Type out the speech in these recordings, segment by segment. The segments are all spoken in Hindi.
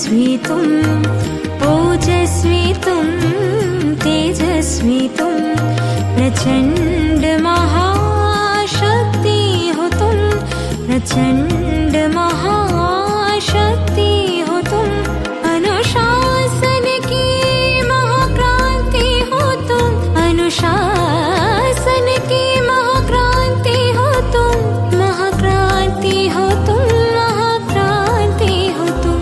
तेजस्वी तुम, ओजस्वी तुम, तेजस्वी तुम, प्रचंड महाशक्ति हो तुम, प्रचंड महाशक्ति हो तुम, अनुशासन की महाक्रांति हो तुम, अनुशासन की महाक्रांति हो तुम, महाक्रांति हो तुम, महाक्रांति हो तुम,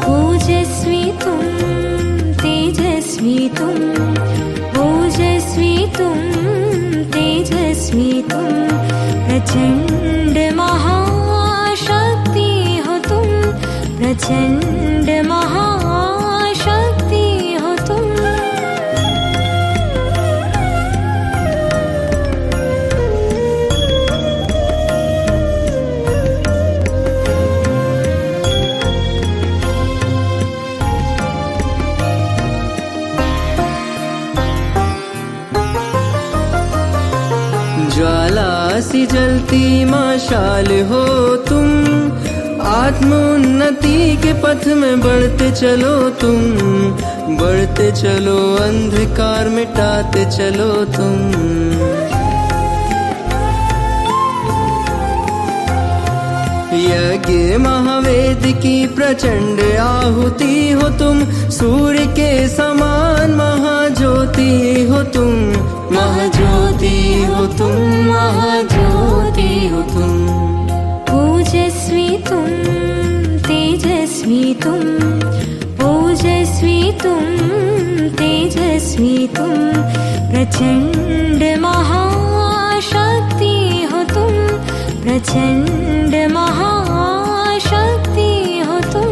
ओजस्वी तुम, तेजस्वी तुम, ओजस्वी तुम, तेजस्वी तुम, प्रचंड महाशक्ति हो तुम, प्रचंड महाशक्ति हो तुम। ज्वाला सी जलती मशाल हो तुम, आत्मोन्नति के पथ में बढ़ते चलो तुम, बढ़ते चलो, अंधकार मिटाते चलो तुम। यज्ञ महावेद की प्रचंड आहुति हो तुम, सूर्य के समान महाज्योति हो तुम, महाज्योति हो तुम, महाज्योति हो तुम, ओजस्वी तुम, तेजस्वी तुम, ओजस्वी तुम, तेजस्वी तुम, प्रचंड महाशक्ति हो तुम, प्रचंड महाशक्ति हो तुम।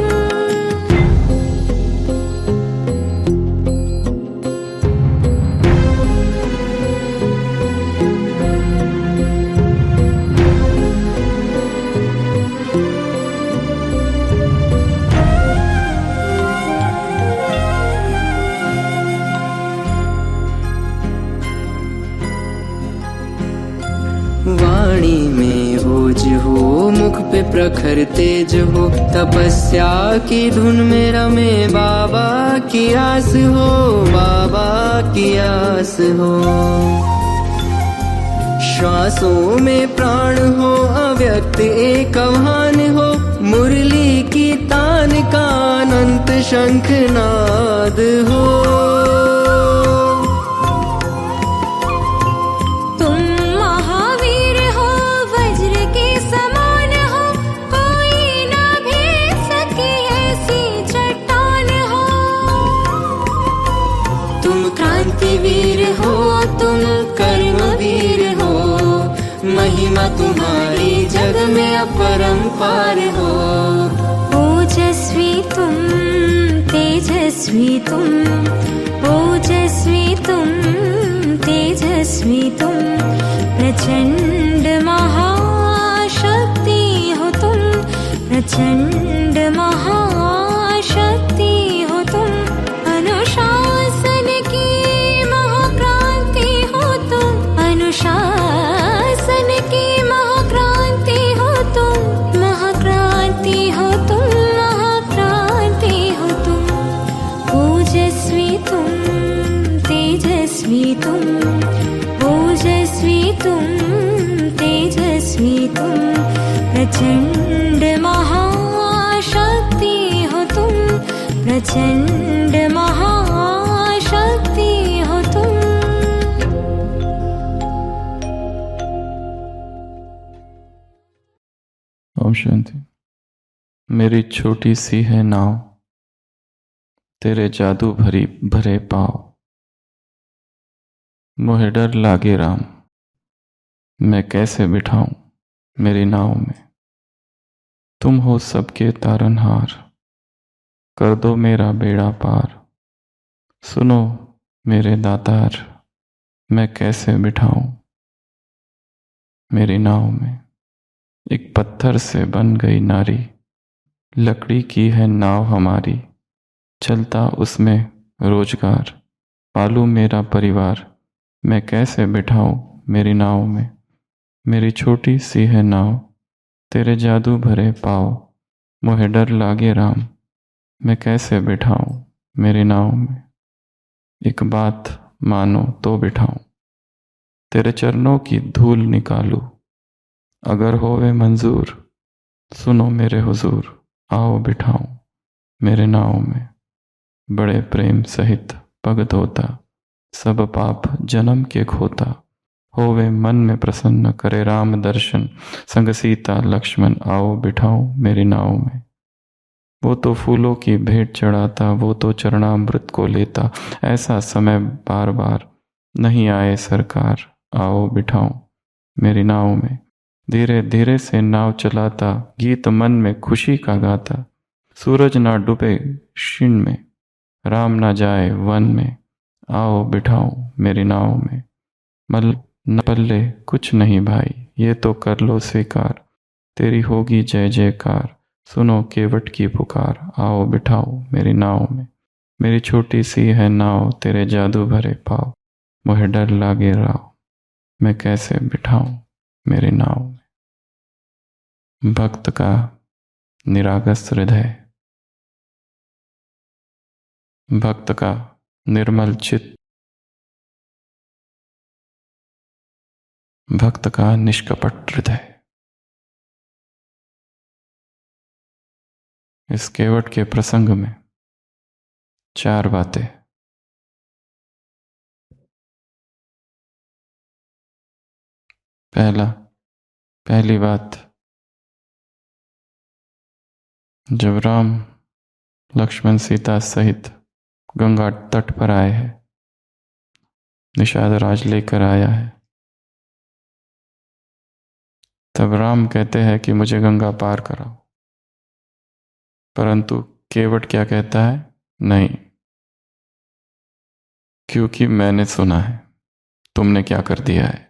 वाणी में ओज हो, मुख पे प्रखर तेज हो, तपस्या की धुन में रमे बाबा की आस हो, बाबा की आस हो। श्वासों में प्राण हो, अव्यक्त एक आह्वान हो, मुरली की तान का अनंत शंखनाद हो। वीर हो तुम, कर्मवीर हो, महिमा तुम्हारी जग में अपरंपार हो। ओजस्वी तुम, तेजस्वी तुम, ओजस्वी तुम, तेजस्वी तुम, प्रचंड महाशक्ति हो तुम, प्रचंड महाशक्ति हो तुम, अनुशासन की महाक्रांति हो तुम, अनुशासन की महाक्रांति हो तुम, महाक्रांति हो तुम, महाक्रांति हो तुम, ओजस्वी तुम, तेजस्वी तुम, ओजस्वी तुम, तेजस्वी तुम, प्रचंड महाशक्ति हो तुम, प्रचंड महाशक्ति हो तुम। ओम शांति। मेरी छोटी सी है नाव, तेरे जादू भरे पाँव, मोहे डर लागे राम, मैं कैसे बिठाऊं मेरी नाव में। तुम हो सबके तारनहार, कर दो मेरा बेड़ा पार। सुनो मेरे दातार, मैं कैसे बिठाऊं मेरी नाव में। एक पत्थर से बन गई नारी, लकड़ी की है नाव हमारी, चलता उसमें रोजगार, पालू मेरा परिवार, मैं कैसे बिठाऊं मेरी नाव में। मेरी छोटी सी है नाव, तेरे जादू भरे पाँव, मोहे डर लागे राम, मैं कैसे बिठाऊं मेरी नाव में, एक बात मानो तो बिठाऊं, तेरे चरणों की धूल निकालूं, अगर होवे मंजूर सुनो मेरे हुजूर, आओ बिठाऊं मेरे नाव में, बड़े प्रेम सहित पग धोता, सब पाप जन्म के खोता, होवे मन में प्रसन्न करे राम दर्शन, संग सीता लक्ष्मण आओ बिठाओ मेरी नाव में। वो तो फूलों की भेंट चढ़ाता, वो तो चरणामृत को लेता, ऐसा समय बार बार नहीं आए सरकार, आओ बिठाओ मेरी नाव में। धीरे धीरे से नाव चलाता, गीत मन में खुशी का गाता, सूरज ना डूबे क्षीण में, राम ना जाए वन में, आओ बिठाओ मेरी नाव में। मल न पल्ले कुछ नहीं भाई, ये तो कर लो स्वीकार, तेरी होगी जय जयकार, सुनो केवट की पुकार, आओ बिठाओ मेरी नाव में। मेरी छोटी सी है नाव, तेरे जादू भरे पाव, मुझे डर लागे राव, मैं कैसे बिठाऊं मेरी नाव में। भक्त का निरागस हृदय, भक्त का निर्मल चित्त, भक्त का निष्कपट हृदय। इस केवट के प्रसंग में 4 बातें। पहली बात, जब राम लक्ष्मण सीता सहित गंगा तट पर आए हैं, निषाद राज लेकर आया है, तब राम कहते हैं कि मुझे गंगा पार कराओ, परंतु केवट क्या कहता है, नहीं, क्योंकि मैंने सुना है तुमने क्या कर दिया है,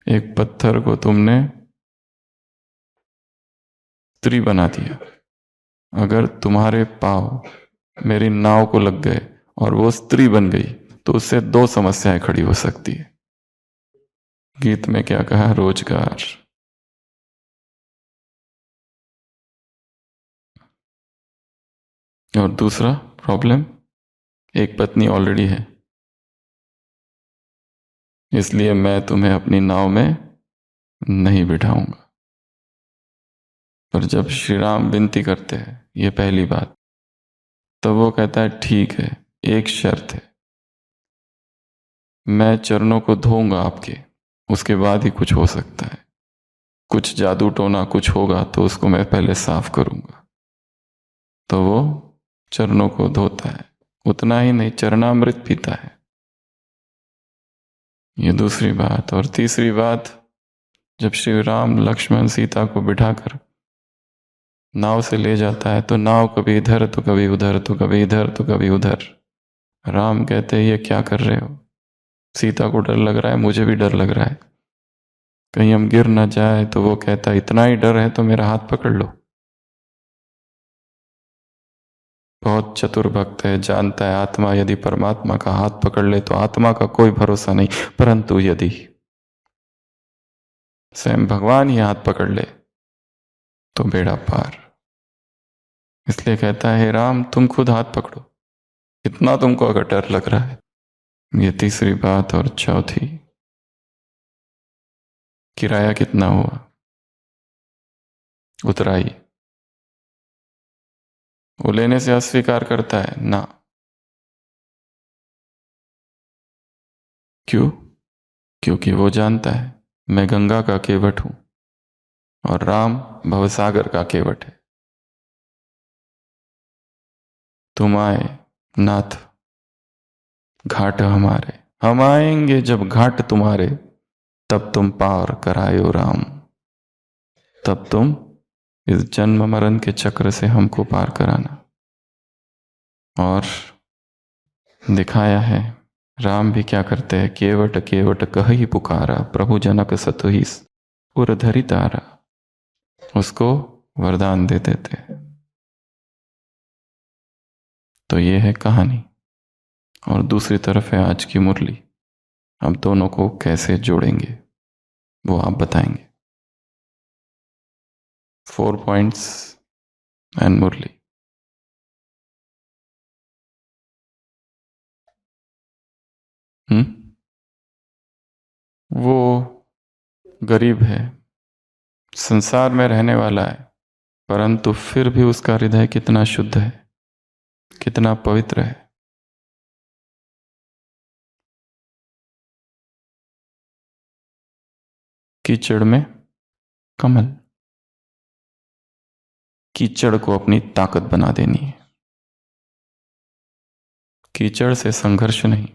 एक पत्थर को तुमने स्त्री बना दिया, अगर तुम्हारे पांव मेरी नाव को लग गए और वो स्त्री बन गई तो उससे 2 समस्याएं खड़ी हो सकती है। गीत में क्या कहा, रोजगार, और दूसरा प्रॉब्लम, एक पत्नी ऑलरेडी है, इसलिए मैं तुम्हें अपनी नाव में नहीं बिठाऊंगा। पर जब श्री राम विनती करते हैं, ये पहली बात, तो वो कहता है ठीक है, एक शर्त है, मैं चरणों को धोऊंगा आपके, उसके बाद ही कुछ हो सकता है, कुछ जादू टोना कुछ होगा तो उसको मैं पहले साफ करूंगा। तो वो चरणों को धोता है, उतना ही नहीं, चरणामृत पीता है। ये दूसरी बात। और तीसरी बात, जब श्री राम लक्ष्मण सीता को बिठाकर नाव से ले जाता है तो नाव कभी इधर तो कभी उधर, तो कभी इधर तो कभी उधर। राम कहते हैं ये क्या कर रहे हो, सीता को डर लग रहा है, मुझे भी डर लग रहा है, कहीं हम गिर ना जाए। तो वो कहता है इतना ही डर है तो मेरा हाथ पकड़ लो। बहुत चतुर भक्त है, जानता है आत्मा यदि परमात्मा का हाथ पकड़ ले तो आत्मा का कोई भरोसा नहीं, परंतु यदि स्वयं भगवान ही हाथ पकड़ ले तो बेड़ा पार। इसलिए कहता है हे राम तुम खुद हाथ पकड़ो, इतना तुमको अगर डर लग रहा है। ये तीसरी बात। और चौथी, किराया कितना हुआ, उतराई। वो लेने से अस्वीकार करता है ना, क्यों? क्योंकि वो जानता है मैं गंगा का केवट हूं और राम भवसागर का केवट है। तुम आए नाथ घाट हमारे, हम आएंगे जब घाट तुम्हारे, तब तुम पार करायो राम, तब तुम इस जन्म मरण के चक्र से हमको पार कराना। और दिखाया है राम भी क्या करते हैं, केवट केवट कहि पुकारा, प्रभु जनक सतुहि उर धरि तारा, उसको वरदान दे देते हैं। तो ये है कहानी। और दूसरी तरफ है आज की मुरली। अब दोनों को कैसे जोड़ेंगे वो आप बताएंगे। 4 पॉइंट्स एंड मुरली। वो गरीब है, संसार में रहने वाला है, परंतु फिर भी उसका हृदय कितना शुद्ध है, कितना पवित्र है। कीचड़ में कमल, कीचड़ को अपनी ताकत बना देनी है। कीचड़ से संघर्ष नहीं,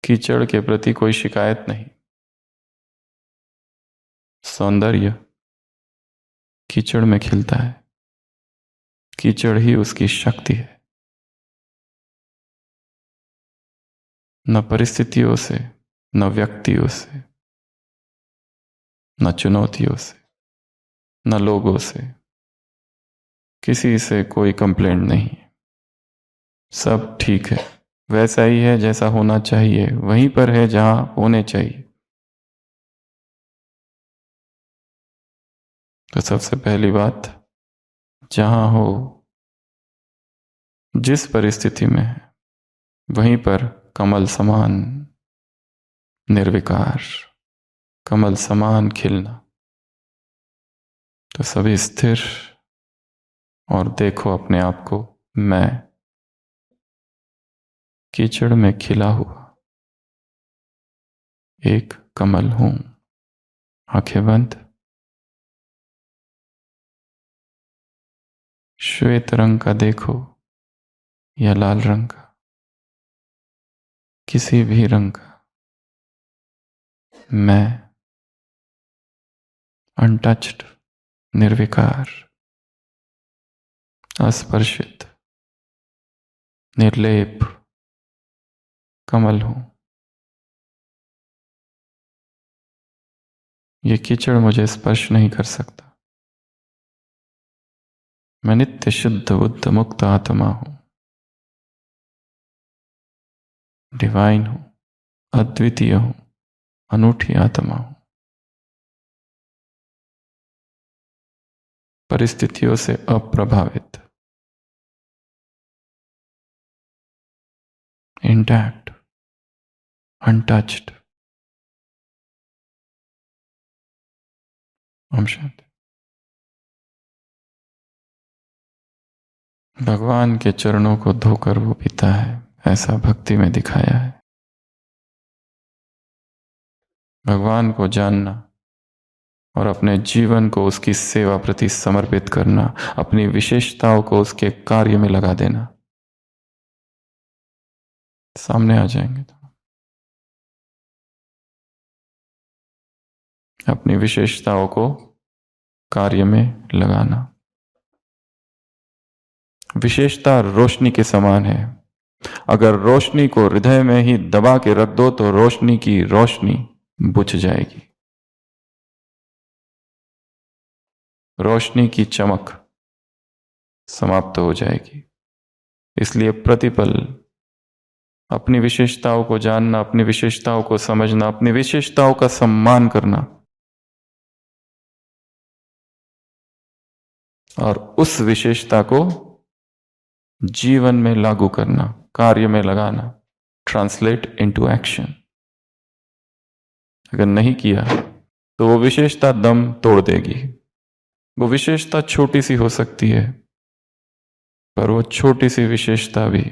कीचड़ के प्रति कोई शिकायत नहीं। सौंदर्य कीचड़ में खिलता है, कीचड़ ही उसकी शक्ति है। न परिस्थितियों से, न व्यक्तियों से, न चुनौतियों से, न लोगों से, किसी से कोई कंप्लेंट नहीं। सब ठीक है, वैसा ही है जैसा होना चाहिए, वहीं पर है जहां होने चाहिए। तो सबसे पहली बात, जहां हो, जिस परिस्थिति में है, वहीं पर कमल समान निर्विकार, कमल समान खिलना। तो सभी स्थिर और देखो अपने आप को, मैं कीचड़ में खिला हुआ एक कमल हूं। आंखें बंद। श्वेत रंग का देखो या लाल रंग का, किसी भी रंग का, मैं अनटच्ड, निर्विकार, अस्पर्शित, निर्लेप कमल हूं। ये कीचड़ मुझे स्पर्श नहीं कर सकता। मैं नित्य शुद्ध बुद्ध मुक्त आत्मा हूं, डिवाइन हूं, अद्वितीय हूं, अनूठी आत्मा हूं। परिस्थितियों से अप्रभावित, इंटैक्ट, अनटच्ड। ओम शांति। भगवान के चरणों को धोकर वो पीता है, ऐसा भक्ति में दिखाया है। भगवान को जानना और अपने जीवन को उसकी सेवा प्रति समर्पित करना, अपनी विशेषताओं को उसके कार्य में लगा देना। सामने आ जाएंगे तो अपनी विशेषताओं को कार्य में लगाना। विशेषता रोशनी के समान है। अगर रोशनी को हृदय में ही दबा के रख दो तो रोशनी की रोशनी बुझ जाएगी, रोशनी की चमक समाप्त हो जाएगी। इसलिए प्रतिपल अपनी विशेषताओं को जानना, अपनी विशेषताओं को समझना, अपनी विशेषताओं का सम्मान करना और उस विशेषता को जीवन में लागू करना, कार्य में लगाना, ट्रांसलेट इनटू एक्शन। अगर नहीं किया तो वो विशेषता दम तोड़ देगी। वो विशेषता छोटी सी हो सकती है, पर वो छोटी सी विशेषता भी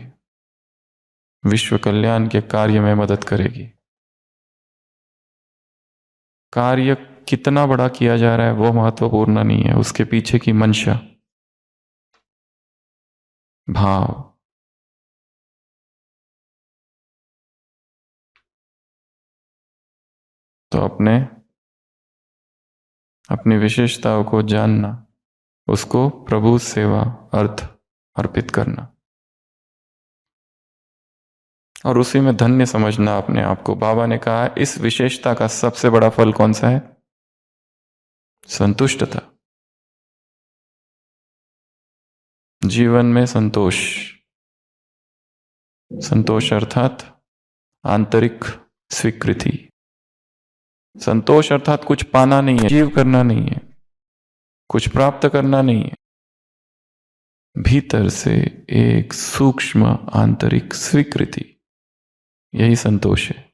विश्व कल्याण के कार्य में मदद करेगी। कार्य कितना बड़ा किया जा रहा है वो महत्वपूर्ण नहीं है, उसके पीछे की मंशा, भाव। तो अपनी विशेषताओं को जानना, उसको प्रभु सेवा अर्थ अर्पित करना और उसी में धन्य समझना अपने आप को। बाबा ने कहा इस विशेषता का सबसे बड़ा फल कौन सा है? संतुष्टता। जीवन में संतोष, संतोष अर्थात आंतरिक स्वीकृति। संतोष अर्थात कुछ पाना नहीं है, अचीव करना नहीं है, कुछ प्राप्त करना नहीं है, भीतर से एक सूक्ष्म आंतरिक स्वीकृति। यही संतोष है।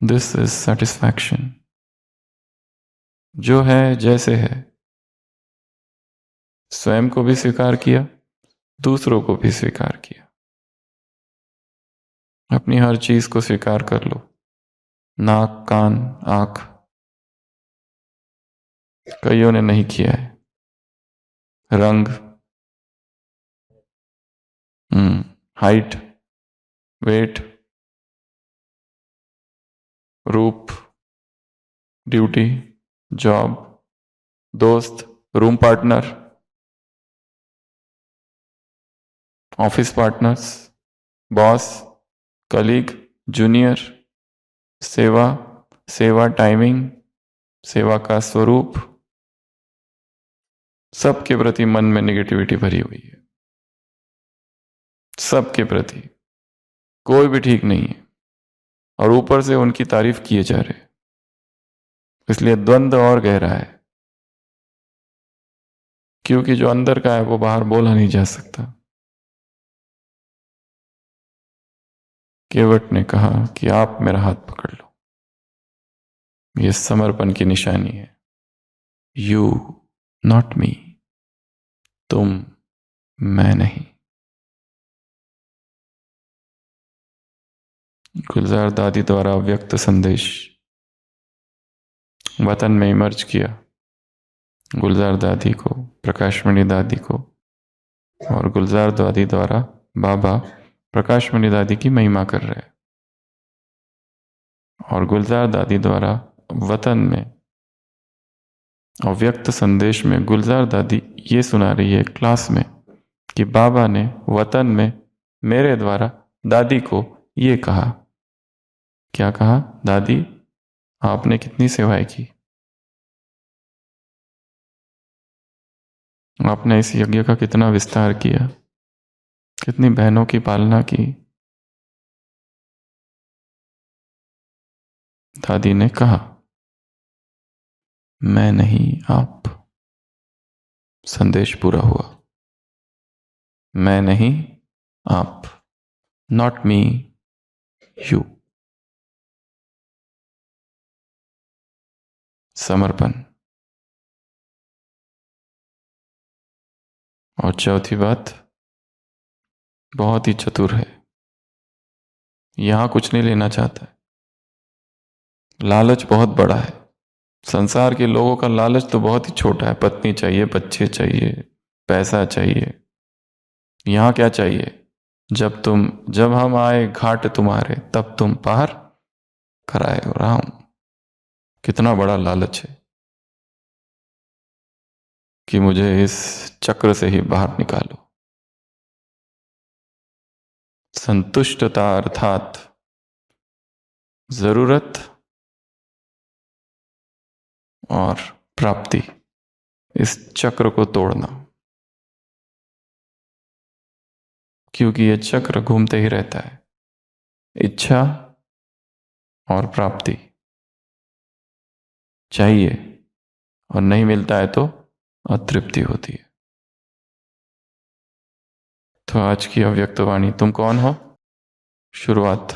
This is satisfaction. जो है जैसे है, स्वयं को भी स्वीकार किया, दूसरों को भी स्वीकार किया। अपनी हर चीज को स्वीकार कर लो, नाक, कान, आंख। कईयों ने नहीं किया है। रंग, हाइट, वेट, रूप, ड्यूटी, जॉब, दोस्त, room partner, office partners, boss, colleague, junior, सेवा, सेवा टाइमिंग, सेवा का स्वरूप, सबके प्रति मन में नेगेटिविटी भरी हुई है। सबके प्रति कोई भी ठीक नहीं है, और ऊपर से उनकी तारीफ किए जा रहे, इसलिए द्वंद्व और गहरा है। क्योंकि जो अंदर का है वो बाहर बोला नहीं जा सकता। केवट ने कहा कि आप मेरा हाथ पकड़ लो, यह समर्पण की निशानी है। यू नॉट मी, तुम, मैं नहीं। गुलजार दादी द्वारा व्यक्त संदेश वतन में इमर्ज किया। गुलजार दादी को, प्रकाशमणि दादी को, और गुलजार दादी द्वारा बाबा प्रकाशमणि दादी की महिमा कर रहे हैं। और गुलजार दादी द्वारा वतन में अव्यक्त संदेश में गुलजार दादी ये सुना रही है क्लास में कि बाबा ने वतन में मेरे द्वारा दादी को ये कहा। क्या कहा? दादी, आपने कितनी सेवाएं की, आपने इस यज्ञ का कितना विस्तार किया, कितनी बहनों की पालना की। दादी ने कहा, मैं नहीं, आप। संदेश पूरा हुआ। मैं नहीं, आप। Not me, you. समर्पण। और चौथी बात बहुत ही चतुर है, यहां कुछ नहीं लेना चाहता है। लालच बहुत बड़ा है। संसार के लोगों का लालच तो बहुत ही छोटा है। पत्नी चाहिए, बच्चे चाहिए, पैसा चाहिए। यहां क्या चाहिए? जब हम आए घाट तुम्हारे, तब तुम पार कराए राम। कितना बड़ा लालच है कि मुझे इस चक्र से ही बाहर निकालो। संतुष्टता अर्थात जरूरत और प्राप्ति, इस चक्र को तोड़ना। क्योंकि यह चक्र घूमते ही रहता है। इच्छा और प्राप्ति चाहिए और नहीं मिलता है तो अतृप्ति होती है। तो आज की अव्यक्त वाणी, तुम कौन हो? शुरुआत,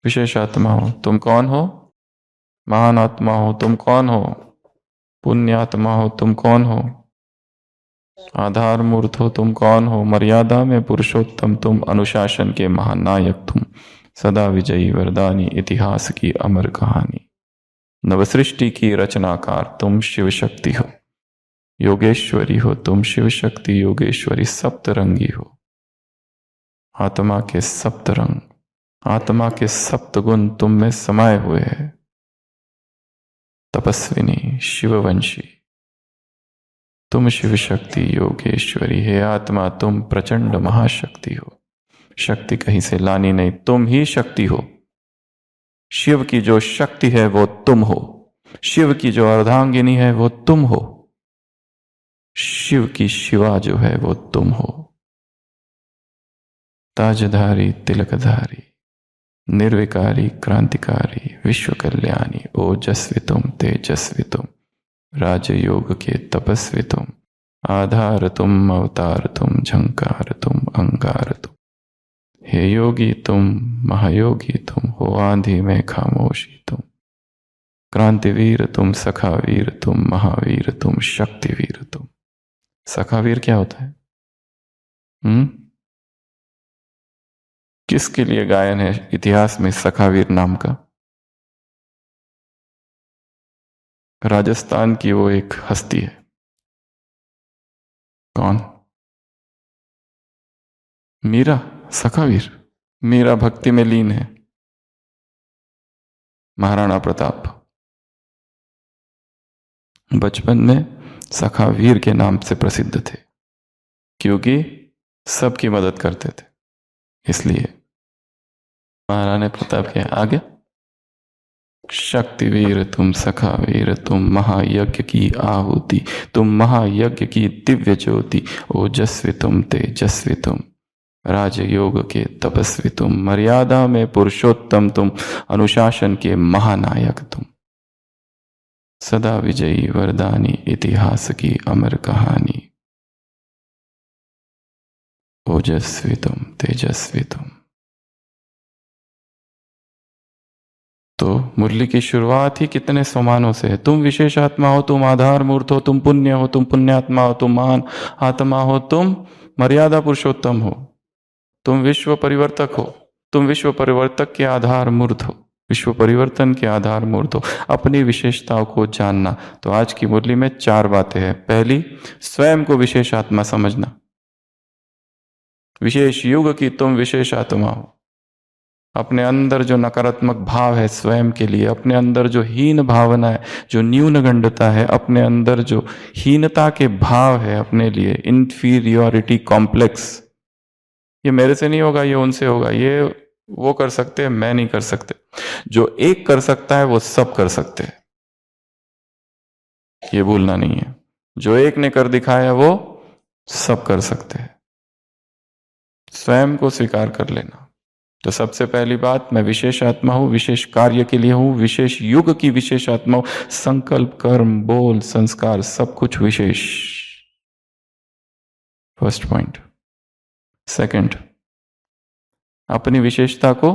विशेष आत्मा हो, तुम कौन हो? महान आत्मा हो, तुम कौन हो? पुण्य आत्मा हो, तुम कौन हो? आधार मूर्त हो, तुम कौन हो? मर्यादा में पुरुषोत्तम तुम, अनुशासन के महानायक तुम, सदा विजयी वरदानी, इतिहास की अमर कहानी, नवसृष्टि की रचनाकार तुम, शिव शक्ति हो, योगेश्वरी हो तुम, शिव शक्ति योगेश्वरी, सप्तरंगी हो। आत्मा के सप्त रंग, आत्मा के सप्त गुण तुम में समाये हुए हैं। तपस्विनी, शिववंशी, तुम शिव शक्ति योगेश्वरी। हे आत्मा, तुम प्रचंड महाशक्ति हो। शक्ति कहीं से लानी नहीं, तुम ही शक्ति हो। शिव की जो शक्ति है वो तुम हो। शिव की जो अर्धांगिनी है वो तुम हो। शिव की शिवा जो है वो तुम हो। ताजधारी, तिलकधारी, निर्विकारी, क्रांतिकारी, विश्व कल्याणी, ओजस्वी तुम, तेजस्वी तुम, राजयोग के तपस्वी तुम, आधार तुम, अवतार तुम, झंकार तुम, अंगार तुम, हे योगी तुम, महायोगी तुम, हो आंधी में खामोशी तुम, क्रांतिवीर तुम, सखावीर तुम, महावीर तुम, शक्तिवीर तुम। सखावीर क्या होता है? किसके लिए गायन है इतिहास में सखावीर नाम का? राजस्थान की वो एक हस्ती है। कौन? मीरा। सखावीर? मीरा भक्ति में लीन है। महाराणा प्रताप बचपन में सखावीर के नाम से प्रसिद्ध थे, क्योंकि सबकी मदद करते थे, इसलिए महाराणा प्रताप के आगे। शक्तिवीर तुम, सखावीर तुम, महायज्ञ की आहुति तुम, महायज्ञ की दिव्य ज्योति, ओजस्वी तुम, तेजस्वी तुम, राजयोग के तपस्वी तुम, मर्यादा में पुरुषोत्तम तुम, अनुशासन के महानायक तुम, सदा विजयी वरदानी, इतिहास की अमर कहानी, ओजस्वी तुम, तेजस्वी तुम। तो मुरली की शुरुआत ही कितने सम्मानों से है। तुम विशेष आत्मा हो, तुम आधार मूर्त हो, तुम पुण्य हो, तुम पुण्यात्मा हो, तुम महान आत्मा हो, तुम मर्यादा पुरुषोत्तम हो, तुम विश्व परिवर्तक हो, तुम विश्व परिवर्तक के आधार मूर्त हो, विश्व परिवर्तन के आधार मूर्त हो। अपनी विशेषताओं को जानना। तो आज की मुरली में 4 बातें हैं। पहली, स्वयं को विशेष आत्मा समझना। विशेष युग की तुम विशेष आत्मा हो। अपने अंदर जो नकारात्मक भाव है स्वयं के लिए, अपने अंदर जो हीन भावना है, जो न्यूनगंडता है, अपने अंदर जो हीनता के भाव है अपने लिए, इंफीरियोरिटी कॉम्प्लेक्स, ये मेरे से नहीं होगा, ये उनसे होगा, ये वो कर सकते हैं, मैं नहीं कर सकते। जो एक कर सकता है वो सब कर सकते हैं, ये भूलना नहीं है। जो एक ने कर दिखाया वो सब कर सकते हैं। स्वयं को स्वीकार कर लेना। तो सबसे पहली बात, मैं विशेष आत्मा हूं, विशेष कार्य के लिए हूं, विशेष युग की विशेष आत्मा हूं। संकल्प, कर्म, बोल, संस्कार सब कुछ विशेष। First point. सेकंड, अपनी विशेषता को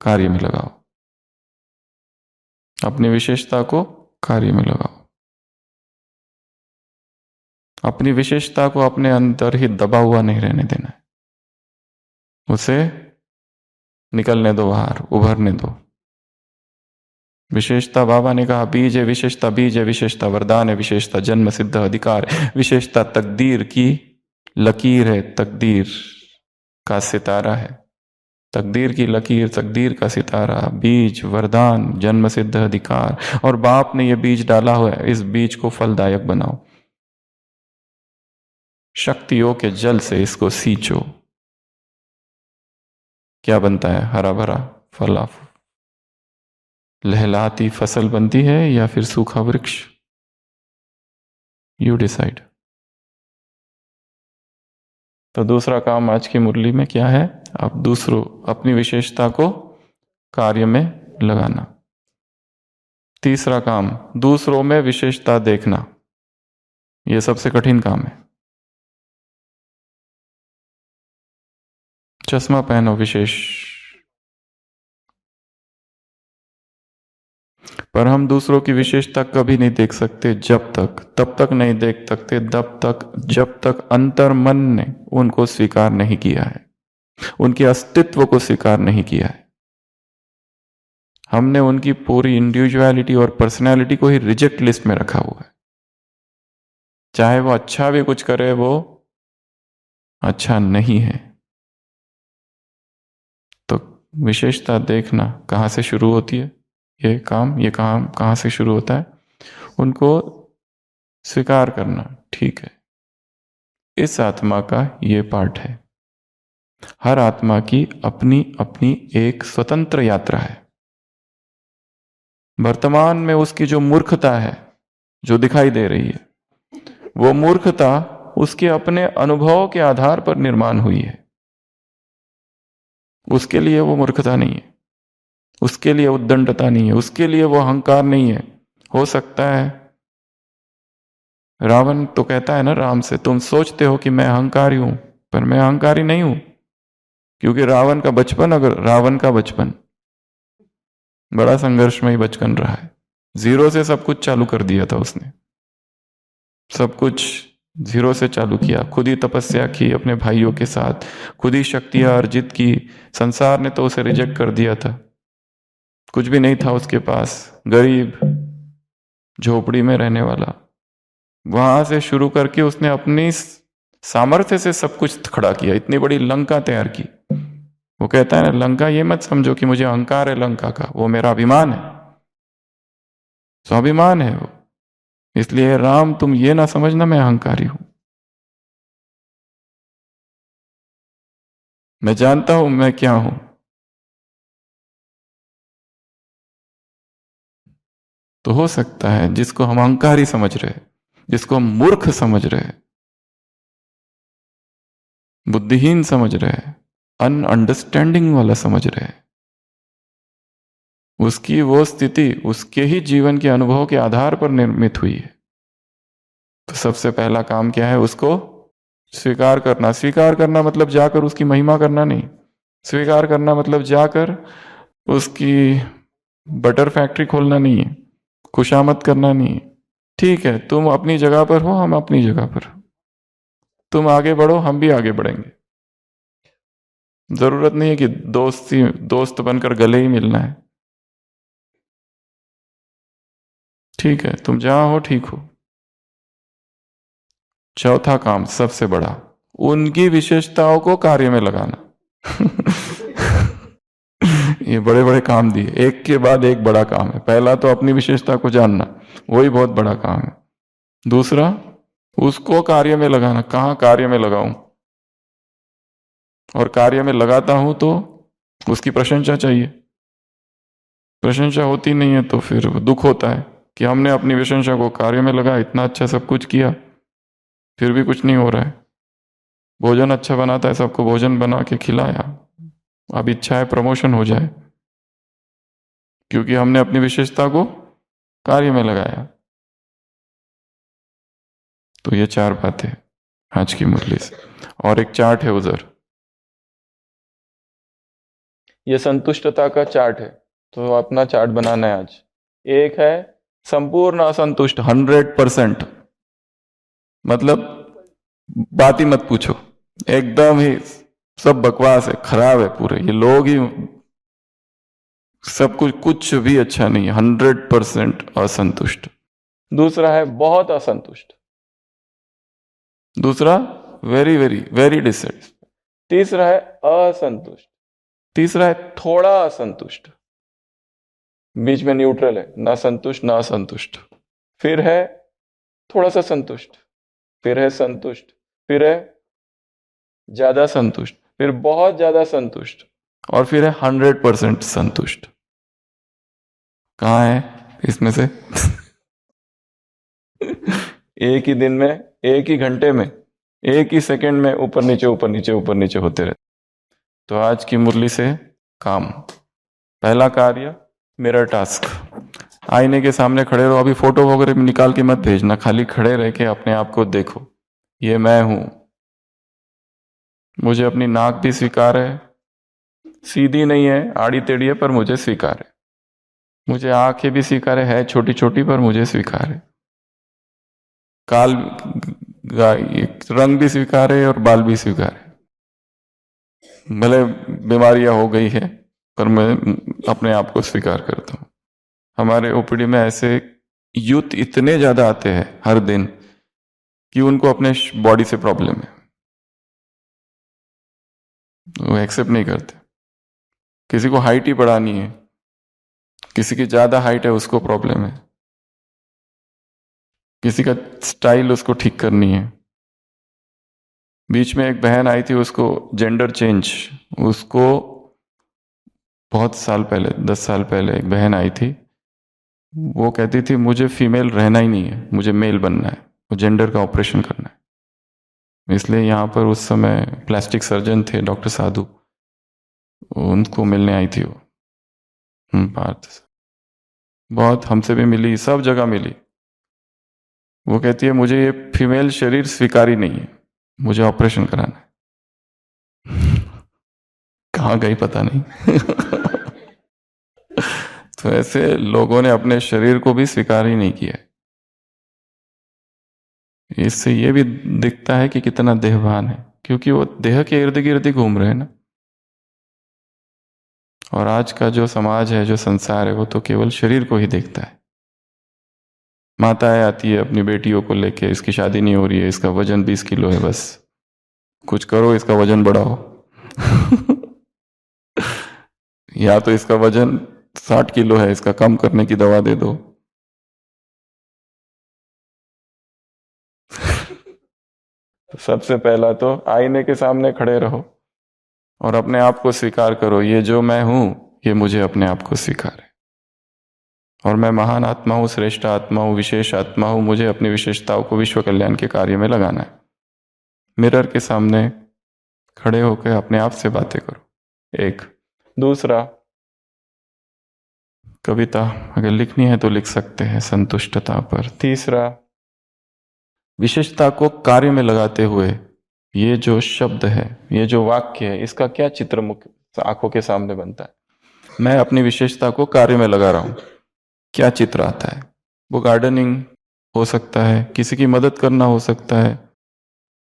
कार्य में लगाओ। अपनी विशेषता को कार्य में लगाओ। अपनी विशेषता को अपने अंदर ही दबा हुआ नहीं रहने देना है, उसे निकलने दो बाहर, उभरने दो। विशेषता, बाबा ने कहा, बीज है विशेषता, बीज है विशेषता, वरदान है विशेषता, जन्म सिद्ध अधिकार। विशेषता तकदीर की लकीर है, तकदीर का सितारा है। तकदीर की लकीर, तकदीर का सितारा, बीज, वरदान, जन्म सिद्ध अधिकार। और बाप ने यह बीज डाला हुआ है, इस बीज को फलदायक बनाओ। शक्तियों के जल से इसको सींचो। क्या बनता है? हरा भरा फला, लहलाती फसल बनती है या फिर सूखा वृक्ष? You decide. तो दूसरा काम आज की मुरली में क्या है? अब दूसरों, अपनी विशेषता को कार्य में लगाना। तीसरा काम, दूसरों में विशेषता देखना। यह सबसे कठिन काम है। चश्मा पहनो विशेष, पर हम दूसरों की विशेषता कभी नहीं देख सकते तब तक नहीं देख सकते जब तक अंतर मन ने उनको स्वीकार नहीं किया है, उनके अस्तित्व को स्वीकार नहीं किया है। हमने उनकी पूरी इंडिविजुअलिटी और पर्सनैलिटी को ही रिजेक्ट लिस्ट में रखा हुआ है। चाहे वो अच्छा भी कुछ करे, वो अच्छा नहीं है। तो विशेषता देखना कहाँ से शुरू होती है? ये काम कहाँ से शुरू होता है? उनको स्वीकार करना। ठीक है, इस आत्मा का ये पार्ट है। हर आत्मा की अपनी अपनी एक स्वतंत्र यात्रा है। वर्तमान में उसकी जो मूर्खता है, जो दिखाई दे रही है, वो मूर्खता उसके अपने अनुभव के आधार पर निर्माण हुई है। उसके लिए वो मूर्खता नहीं है, उसके लिए उद्दंडता नहीं है, उसके लिए वो अहंकार नहीं है। हो सकता है रावण तो कहता है ना राम से, तुम सोचते हो कि मैं अहंकारी हूं, पर मैं अहंकारी नहीं हूं। क्योंकि रावण का बचपन बड़ा संघर्षमयी बचपन रहा है। 0 से सब कुछ चालू कर दिया था उसने, सब कुछ 0 से चालू किया, खुद ही तपस्या की अपने भाइयों के साथ, खुद ही शक्तियां अर्जित की। संसार ने तो उसे रिजेक्ट कर दिया था, कुछ भी नहीं था उसके पास, गरीब झोपड़ी में रहने वाला। वहां से शुरू करके उसने अपनी सामर्थ्य से सब कुछ खड़ा किया, इतनी बड़ी लंका तैयार की। वो कहता है ना, लंका ये मत समझो कि मुझे अहंकार है लंका का, वो मेरा अभिमान है, स्वाभिमान है वो। इसलिए राम तुम ये ना समझना मैं अहंकारी हूं, मैं जानता हूं मैं क्या हूं। तो हो सकता है जिसको हम अहंकारी समझ रहे, जिसको हम मूर्ख समझ रहे, बुद्धिहीन समझ रहे, अनअंडरस्टैंडिंग वाला समझ रहे, उसकी वो स्थिति उसके ही जीवन के अनुभव के आधार पर निर्मित हुई है। तो सबसे पहला काम क्या है? उसको स्वीकार करना। स्वीकार करना मतलब जाकर उसकी महिमा करना नहीं, स्वीकार करना मतलब जाकर उसकी बटर फैक्ट्री खोलना नहीं है, खुशामद करना नहीं है। ठीक है, तुम अपनी जगह पर हो, हम अपनी जगह पर, तुम आगे बढ़ो, हम भी आगे बढ़ेंगे। जरूरत नहीं है कि दोस्त बनकर गले ही मिलना है। ठीक है, तुम जहां हो ठीक हो। चौथा काम सबसे बड़ा, उनकी विशेषताओं को कार्य में लगाना। ये बड़े बड़े काम दिए, एक के बाद एक बड़ा काम है। पहला तो अपनी विशेषता को जानना, वही बहुत बड़ा काम है। दूसरा, उसको कार्य में लगाना। कहाँ कार्य में लगाऊं? और कार्य में लगाता हूं तो उसकी प्रशंसा चाहिए। प्रशंसा होती नहीं है तो फिर दुख होता है कि हमने अपनी प्रशंसा को कार्य में लगाया, इतना अच्छा सब कुछ किया, फिर भी कुछ नहीं हो रहा है। भोजन अच्छा बनाता है, सबको भोजन बना के खिलाया, अब इच्छा है प्रमोशन हो जाए, क्योंकि हमने अपनी विशेषता को कार्य में लगाया। तो ये 4 बातें आज की मुरली से। और एक चार्ट है उधर, ये संतुष्टता का चार्ट है, तो अपना चार्ट बनाना है आज। एक है संपूर्ण असंतुष्ट, 100%, मतलब बात ही मत पूछो, एकदम ही सब बकवास है, खराब है पूरे, ये लोग ही सब कुछ भी अच्छा नहीं है, 100% असंतुष्ट। दूसरा है बहुत असंतुष्ट। दूसरा वेरी वेरी वेरी डिससेटिस्फाइड। तीसरा है असंतुष्ट। तीसरा है थोड़ा असंतुष्ट, बीच में न्यूट्रल है, ना संतुष्ट ना असंतुष्ट। फिर है थोड़ा सा संतुष्ट, फिर है संतुष्ट, फिर है ज्यादा संतुष्ट, फिर बहुत ज्यादा संतुष्ट, और फिर है 100% संतुष्ट। कहाँ है इसमें से? एक ही दिन में, एक ही घंटे में, एक ही सेकंड में ऊपर नीचे ऊपर नीचे ऊपर नीचे होते रहते। तो आज की मुरली से काम, पहला कार्य मिरर टास्क। आईने के सामने खड़े रहो, अभी फोटो वगैरह निकाल के मत भेजना, खाली खड़े रह के अपने आप को देखो, ये मैं हूं। मुझे अपनी नाक भी स्वीकार है, सीधी नहीं है, आड़ी टेढ़ी है, पर मुझे स्वीकार है। मुझे आंखें भी स्वीकार है छोटी छोटी, पर मुझे स्वीकार है। काल रंग भी स्वीकार है और बाल भी स्वीकार है। भले बीमारियां हो गई है, पर मैं अपने आप को स्वीकार करता हूं। हमारे ओपीडी में ऐसे यूथ इतने ज्यादा आते हैं हर दिन कि उनको अपने बॉडी से प्रॉब्लम है, वो एक्सेप्ट नहीं करते। किसी को हाइट ही बढ़ानी है, किसी की ज्यादा हाइट है उसको प्रॉब्लम है, किसी का स्टाइल उसको ठीक करनी है। बीच में एक बहन आई थी, उसको जेंडर चेंज, उसको बहुत साल पहले, 10 साल पहले एक बहन आई थी, वो कहती थी मुझे फीमेल रहना ही नहीं है, मुझे मेल बनना है, वो जेंडर का ऑपरेशन करना है। इसलिए यहाँ पर उस समय प्लास्टिक सर्जन थे डॉक्टर साधु, उनको मिलने आई थी वो पार्थ से। बहुत हमसे भी मिली, सब जगह मिली। वो कहती है मुझे ये फीमेल शरीर स्वीकार ही नहीं है, मुझे ऑपरेशन कराना है। कहाँ गई पता नहीं। तो ऐसे लोगों ने अपने शरीर को भी स्वीकार ही नहीं किया। इससे ये भी दिखता है कि कितना देहवान है, क्योंकि वो देह के इर्द गिर्द ही घूम रहे हैं ना। और आज का जो समाज है, जो संसार है, वो तो केवल शरीर को ही देखता है। माताएं आती है अपनी बेटियों को लेके, इसकी शादी नहीं हो रही है, इसका वजन 20 किलो है, बस कुछ करो इसका वजन बढ़ाओ। या तो इसका वजन 60 किलो है, इसका कम करने की दवा दे दो। तो सबसे पहला तो आईने के सामने खड़े रहो और अपने आप को स्वीकार करो, ये जो मैं हूं ये मुझे अपने आप को स्वीकार है, और मैं महान आत्मा हूं, श्रेष्ठ आत्मा हूं, विशेष आत्मा हूं। मुझे अपनी विशेषताओं को विश्व कल्याण के कार्य में लगाना है। मिरर के सामने खड़े होकर अपने आप से बातें करो। एक दूसरा, कविता अगर लिखनी है तो लिख सकते हैं संतुष्टता पर। तीसरा, विशेषता को कार्य में लगाते हुए ये जो शब्द है, ये जो वाक्य है, इसका क्या चित्र मुख्य आंखों के सामने बनता है। मैं अपनी विशेषता को कार्य में लगा रहा हूं, क्या चित्र आता है। वो गार्डनिंग हो सकता है, किसी की मदद करना हो सकता है,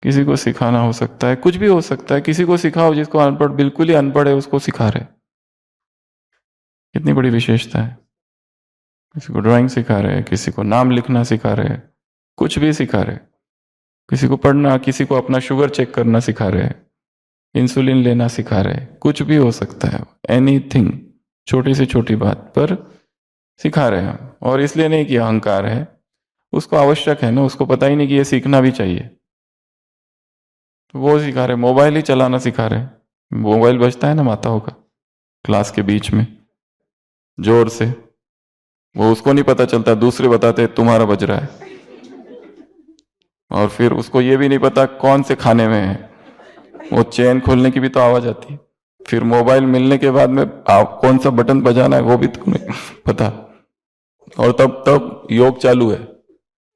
किसी को सिखाना हो सकता है, कुछ भी हो सकता है। किसी को सिखाओ, जिसको अनपढ़, बिल्कुल ही अनपढ़ है, उसको सिखा रहे, कितनी बड़ी विशेषता है। किसी को ड्राइंग सिखा रहे, किसी को नाम लिखना सिखा रहे, कुछ भी सिखा रहे, किसी को पढ़ना, किसी को अपना शुगर चेक करना सिखा रहे, इंसुलिन लेना सिखा रहे, कुछ भी हो सकता है। एनीथिंग, छोटी से छोटी बात पर सिखा रहे हैं। और इसलिए नहीं कि अहंकार है, उसको आवश्यक है ना, उसको पता ही नहीं कि ये सीखना भी चाहिए, तो वो सिखा रहे। मोबाइल ही चलाना सिखा रहे, मोबाइल बजता है ना माताओं का क्लास के बीच में जोर से, वो उसको नहीं पता चलता, दूसरे बताते तुम्हारा बज रहा है। और फिर उसको ये भी नहीं पता कौन से खाने में है, वो चेन खोलने की भी तो आवाज आती है। फिर मोबाइल मिलने के बाद में आप कौन सा बटन बजाना है वो भी तो नहीं पता। और तब योग चालू है,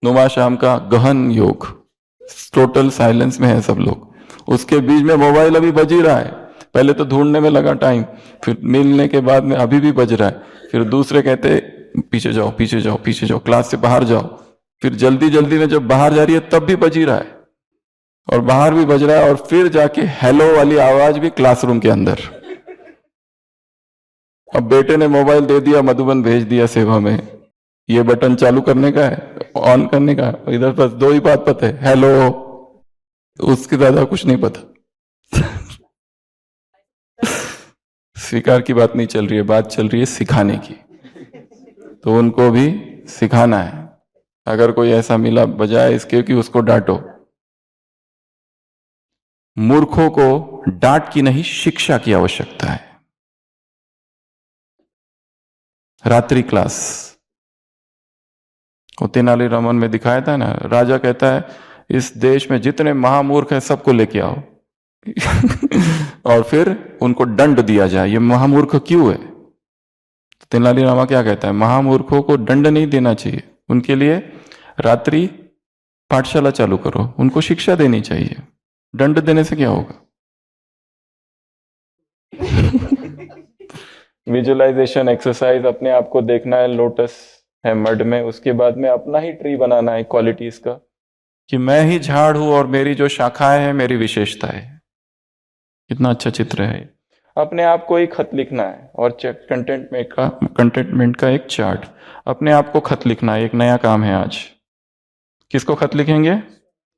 नुमा शाम का गहन योग, टोटल साइलेंस में है सब लोग। उसके बीच में मोबाइल अभी बज ही रहा है। पहले तो ढूंढने में लगा टाइम, फिर मिलने के बाद में अभी भी बज रहा है। फिर दूसरे कहते पीछे जाओ पीछे जाओ पीछे जाओ, क्लास से बाहर जाओ। फिर जल्दी जल्दी में जब बाहर जा रही है तब भी बज ही रहा है, और बाहर भी बज रहा है, और फिर जाके हेलो वाली आवाज भी क्लासरूम के अंदर। अब बेटे ने मोबाइल दे दिया, मधुबन भेज दिया सेवा में, ये बटन चालू करने का है, ऑन करने का, इधर बस दो ही बात पता है, हेलो, उसके ज्यादा कुछ नहीं पता। स्वीकार की बात नहीं चल रही है, बात चल रही है सिखाने की। तो उनको भी सिखाना है। अगर कोई ऐसा मिला, बजाय इसके कि उसको डांटो, मूर्खों को डांट की नहीं शिक्षा की आवश्यकता है। रात्रि क्लास वो तेनालीरामन में दिखाया था ना, राजा कहता है इस देश में जितने महामूर्ख हैं सबको लेके आओ। और फिर उनको दंड दिया जाए, ये महामूर्ख क्यों है। तो तेनालीरामा क्या कहता है, महामूर्खों को दंड नहीं देना चाहिए, उनके लिए रात्रि पाठशाला चालू करो, उनको शिक्षा देनी चाहिए। दंड देने से क्या होगा। विजुअलाइजेशन एक्सरसाइज, अपने आप को देखना है लोटस है मड में, उसके बाद में अपना ही ट्री बनाना है क्वालिटीज का, कि मैं ही झाड़ हूं और मेरी जो शाखाएं हैं मेरी विशेषता है। कितना अच्छा चित्र है। अपने आप को ही खत लिखना है, और कंटेंटमेंट का एक चार्ट। अपने आप को खत लिखना है, एक नया काम है आज। किसको खत लिखेंगे,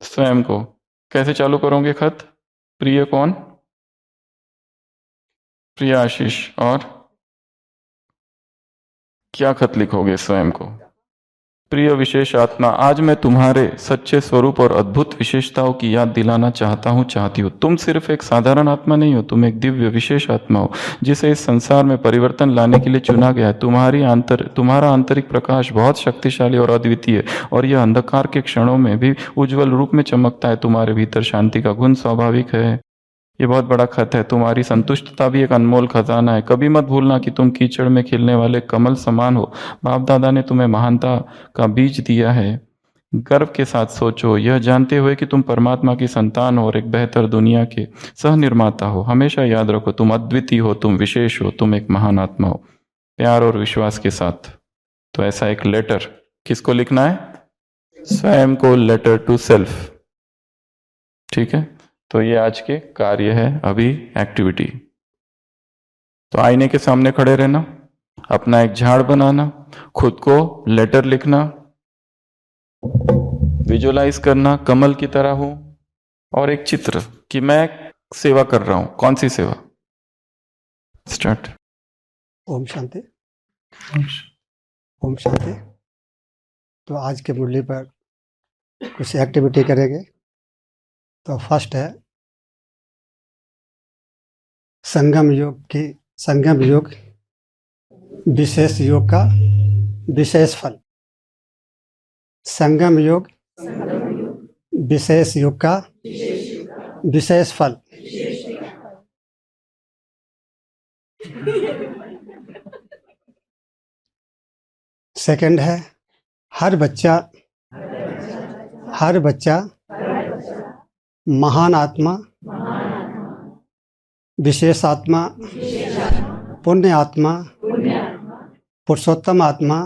स्वयं को। कैसे चालू करोगे खत, प्रिय कौन, प्रिय आशीष, और क्या खत लिखोगे स्वयं को, प्रिय विशेष आत्मा, आज मैं तुम्हारे सच्चे स्वरूप और अद्भुत विशेषताओं की याद दिलाना चाहता हूं, चाहती हूं। तुम सिर्फ एक साधारण आत्मा नहीं हो, तुम एक दिव्य विशेष आत्मा हो, जिसे इस संसार में परिवर्तन लाने के लिए चुना गया है। तुम्हारा आंतरिक प्रकाश बहुत शक्तिशाली और अद्वितीय है, और यह अंधकार के क्षणों में भी उज्जवल रूप में चमकता है। तुम्हारे भीतर शांति का गुण स्वाभाविक है। ये बहुत बड़ा खत है। तुम्हारी संतुष्टता भी एक अनमोल खजाना है। कभी मत भूलना कि तुम कीचड़ में खिलने वाले कमल समान हो। बाप दादा ने तुम्हें महानता का बीज दिया है। गर्व के साथ सोचो, यह जानते हुए कि तुम परमात्मा की संतान हो और एक बेहतर दुनिया के सह निर्माता हो। हमेशा याद रखो, तुम अद्वितीय हो, तुम विशेष हो, तुम एक महान आत्मा हो। प्यार और विश्वास के साथ। तो ऐसा एक लेटर किसको लिखना है? स्वयं को, लेटर टू सेल्फ। ठीक है, तो ये आज के कार्य है, अभी एक्टिविटी। तो आईने के सामने खड़े रहना, अपना एक झाड़ बनाना, खुद को लेटर लिखना, विजुअलाइज करना कमल की तरह हूं, और एक चित्र कि मैं सेवा कर रहा हूं। कौन सी सेवा? स्टार्ट। ओम शांति। ओम शांति। तो आज के मुरली पर कुछ एक्टिविटी करेंगे। तो फर्स्ट है संगम योग विशेष योग का विशेष फल। संगम योग विशेष योग का विशेष फल। सेकंड है हर बच्चा महान आत्मा, विशेष आत्मा, पुण्य आत्मा, पुरुषोत्तम आत्मा,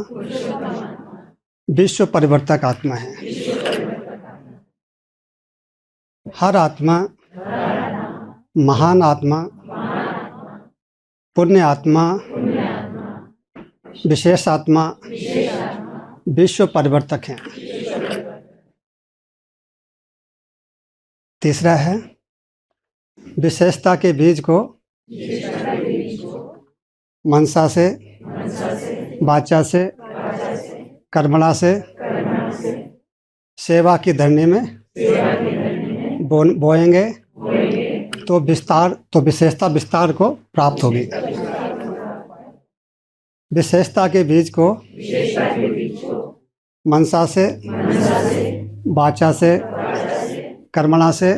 विश्व परिवर्तक आत्मा है। हर आत्मा महान आत्मा, पुण्य आत्मा, विशेष आत्मा, विश्व परिवर्तक है। तीसरा है विशेषता के बीज को मनसा से, वाचा से, कर्मणा से, सेवा की धरनी में बोएंगे तो विशेषता विस्तार को प्राप्त होगी। विशेषता के बीज को मनसा से, वाचा से, कर्मणा से,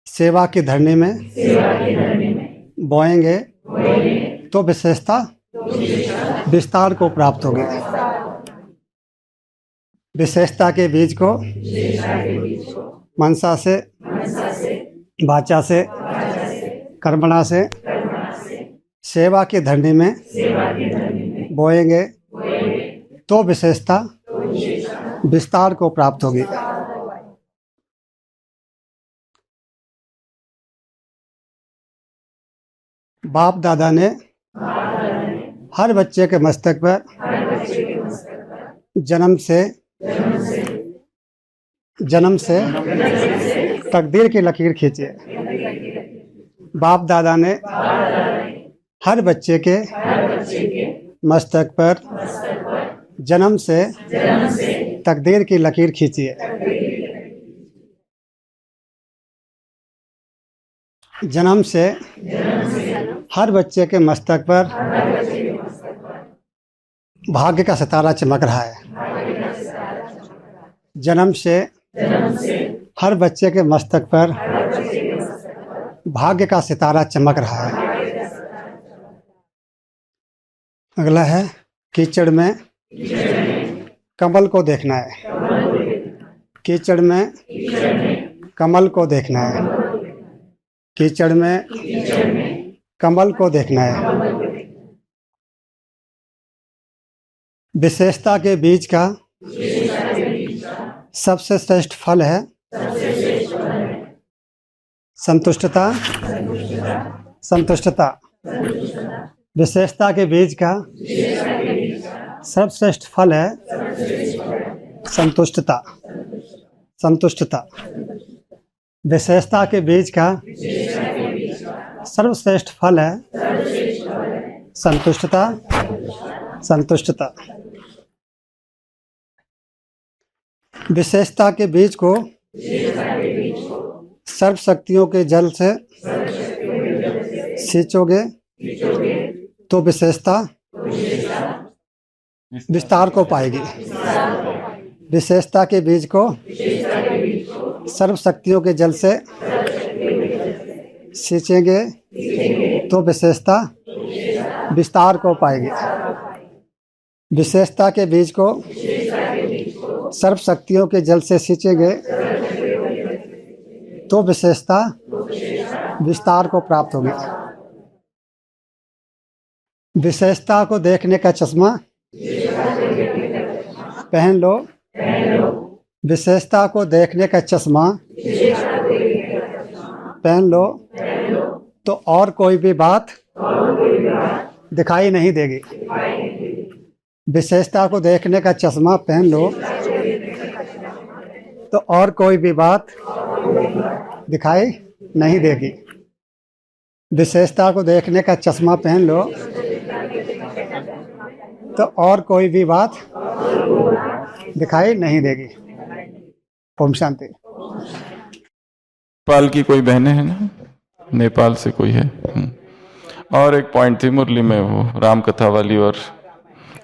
सेवा की धरनी में बोएंगे तो विशेषता विस्तार को प्राप्त होगी। विशेषता के बीज को मनसा से, वाचा से, कर्मणा से, सेवा की धरनी में बोएंगे तो विशेषता विस्तार को प्राप्त होगी। बाप दादा ने हर बच्चे के मस्तक पर जन्म से तकदीर की लकीर खींची है। बाप दादा ने हर बच्चे के मस्तक पर जन्म से तकदीर की लकीर खींची है। जन्म से हर बच्चे के मस्तक पर भाग्य का सितारा चमक रहा है। जन्म से हर बच्चे के मस्तक पर भाग्य का सितारा चमक रहा है। अगला है कीचड़ में कमल को देखना है। कीचड़ में कमल को देखना है। कीचड़ में कमल को देखना है। विशेषता के बीज का सबसे श्रेष्ठ फल है संतुष्टता। विशेषता के बीज का सर्वश्रेष्ठ फल है संतुष्टता। विशेषता के बीज का सर्वश्रेष्ठ फल है संतुष्टता। विशेषता के बीज को सर्व शक्तियों के जल से सींचोगे तो विशेषता विस्तार को पाएगी। विशेषता के बीज को सर्व शक्तियों के जल से सींचेंगे तो विशेषता विस्तार को पाएगी। विशेषता के बीज को सर्व शक्तियों के जल से सींचे गए तो विशेषता विस्तार को प्राप्त होगी। विशेषता को देखने का चश्मा पहन लो। विशेषता को देखने का चश्मा पहन लो तो और कोई भी बात दिखाई नहीं देगी। विशेषता को देखने का चश्मा पहन लो तो और कोई भी बात दिखाई नहीं देगी। विशेषता को देखने का चश्मा पहन लो तो और कोई भी बात दिखाई नहीं देगी। ओम शांति। नेपाल की कोई बहनें हैं ना, नेपाल से कोई है। और एक पॉइंट थी मुरली में, वो राम कथा वाली और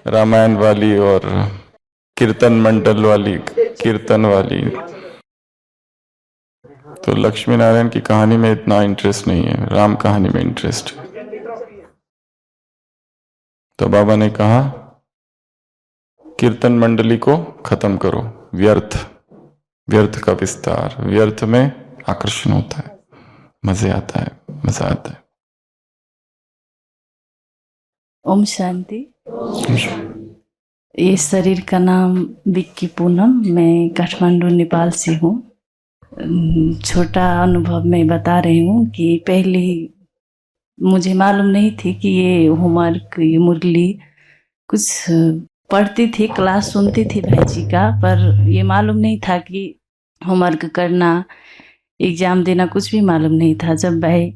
रामायण वाली और कीर्तन मंडल वाली, कीर्तन वाली। तो लक्ष्मी नारायण की कहानी में इतना इंटरेस्ट नहीं है, राम कहानी में इंटरेस्ट है। तो बाबा ने कहा कीर्तन मंडली को खत्म करो, व्यर्थ का विस्तार, व्यर्थ में आकर्षण होता है, मजा आता है। ओम शांति। ये शरीर का नाम विक्की पूनम, मैं काठमांडू नेपाल से हूँ। छोटा अनुभव मैं बता रही हूँ कि पहले मुझे मालूम नहीं थी कि ये होमवर्क, ये मुरली कुछ पढ़ती थी, क्लास सुनती थी भाई जी का, पर ये मालूम नहीं था कि होमवर्क करना, एग्ज़ाम देना, कुछ भी मालूम नहीं था। जब भाई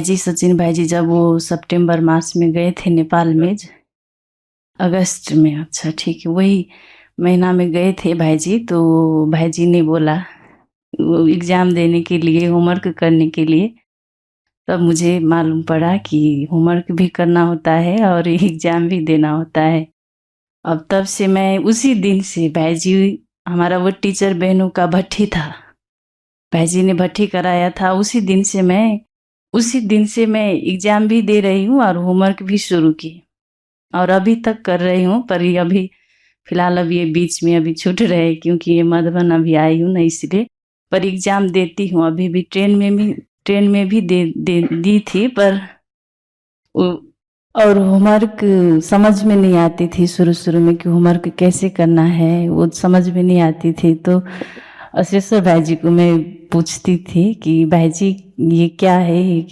जी, सचिन भाई जी, जब वो सितंबर मास में गए थे नेपाल में, अगस्त में, अच्छा ठीक है, वही महीना में गए थे भाई जी। तो भाई जी ने बोला एग्ज़ाम देने के लिए, होमवर्क करने के लिए, तब मुझे मालूम पड़ा कि होमवर्क भी करना होता है और एग्ज़ाम भी देना होता है। अब तब से मैं उसी दिन से, भाई जी हमारा वो टीचर बहनों का भट्ठी था, भाई जी ने भट्ठी कराया था, उसी दिन से मैं एग्ज़ाम भी दे रही हूँ और होमवर्क भी शुरू की और अभी तक कर रही हूँ। पर ये अभी फ़िलहाल अभी ये बीच में अभी छूट रहे क्योंकि ये मधुबन अभी आई हूँ ना, इसलिए। पर एग्ज़ाम देती हूँ, अभी भी ट्रेन में भी दी थी, पर और होमवर्क समझ में नहीं आती थी शुरू में कि होमवर्क कैसे करना है, वो समझ में नहीं आती थी। तो अशेश्वर भाई जी को मैं पूछती थी कि भाई जी ये क्या है, ये